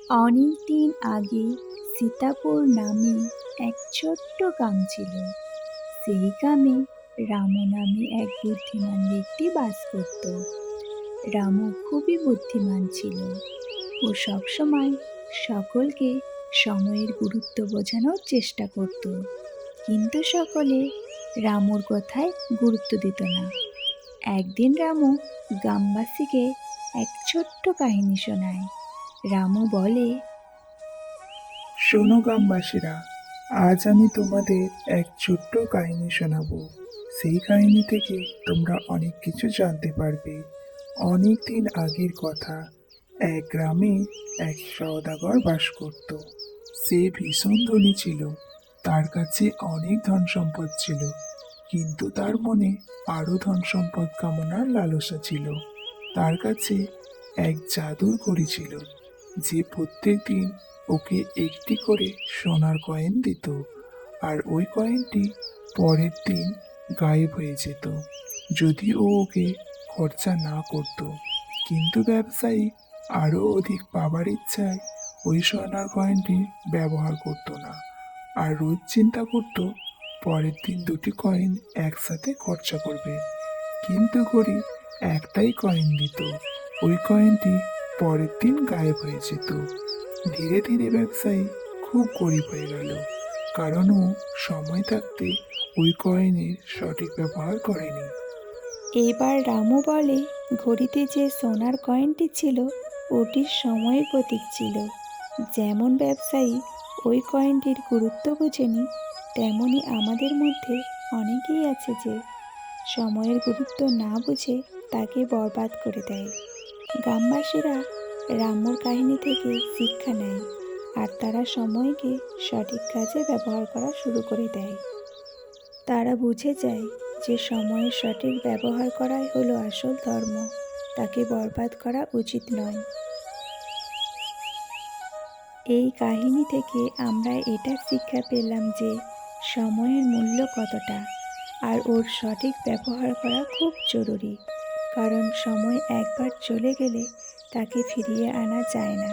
অনেক দিন আগে সীতাপুর নামে এক ছোট্ট গ্রাম ছিল। সেই গ্রামে রামু নামে এক বুদ্ধিমান ব্যক্তি বাস করত। রামু খুবই বুদ্ধিমান ছিল। ও সবসময় সকলকে সময়ের গুরুত্ব বোঝানোর চেষ্টা করত, কিন্তু সকলে রামুর কথায় গুরুত্ব দিত না। একদিন রামু গ্রামবাসীকে এক ছোট্ট কাহিনী শোনায়। রামু বলে, শোনো গ্রামবাসীরা, আজ আমি তোমাদের এক ছোট্ট কাহিনী শোনাবো। সেই কাহিনী থেকে তোমরা অনেক কিছু জানতে পারবে। অনেক দিন আগের কথা। এক গ্রামে এক সওদাগর বাস করত। সে ভীষণ ধনী ছিল। তার কাছে অনেক ধন সম্পদ ছিল, কিন্তু তার মনে আরো ধন সম্পদ কামনার লালসা ছিল। তার কাছে এক জাদুর ঘড়ি ছিল, যে প্রত্যেক দিন ওকে একটি করে সোনার কয়েন দিত, আর ওই কয়েনটি পরের দিন গায়েব হয়ে যেত যদি ও ওকে খরচা না করত। কিন্তু ব্যবসায়ী আরো অধিক পাবার ইচ্ছায় ওই সোনার কয়েনটি ব্যবহার করত না, আর রোজ চিন্তা করত পরের দিন দুটি কয়েন একসাথে খরচা করবে। কিন্তু গরিব একটাই কয়েন দিত, ওই কয়েনটি পরের দিন গায়েব হয়ে যেত। ধীরে ধীরে ব্যবসায়ী খুব গরিব হয়ে গেল, কারণ ও সময় থাকতে ওই কয়েনের সঠিক ব্যবহার করেনি। এবার রামু বলে, ঘড়িতে যে সোনার কয়েনটি ছিল ওটি সময়ের প্রতীক ছিল। যেমন ব্যবসায়ী ওই কয়েনটির গুরুত্ব বোঝেনি, তেমনি আমাদের মধ্যে অনেকেই আছে যে সময়ের গুরুত্ব না বুঝে তাকে বরবাদ করে দেয়। গ্রামবাসীরা রামুর কাহিনী থেকে শিক্ষা নেয়, আর তারা সময়কে সঠিক কাজে ব্যবহার করা শুরু করে দেয়। তারা বুঝে যায় যে সময়ের সঠিক ব্যবহার করাই হলো আসল ধর্ম, তাকে বরবাদ করা উচিত নয়। এই কাহিনী থেকে আমরা এটা শিক্ষা পেলাম যে সময়ের মূল্য কতটা, আর ওর সঠিক ব্যবহার করা খুব জরুরি, কারণ সময় একবার চলে গেলে তাকে ফিরিয়ে আনা যায় না।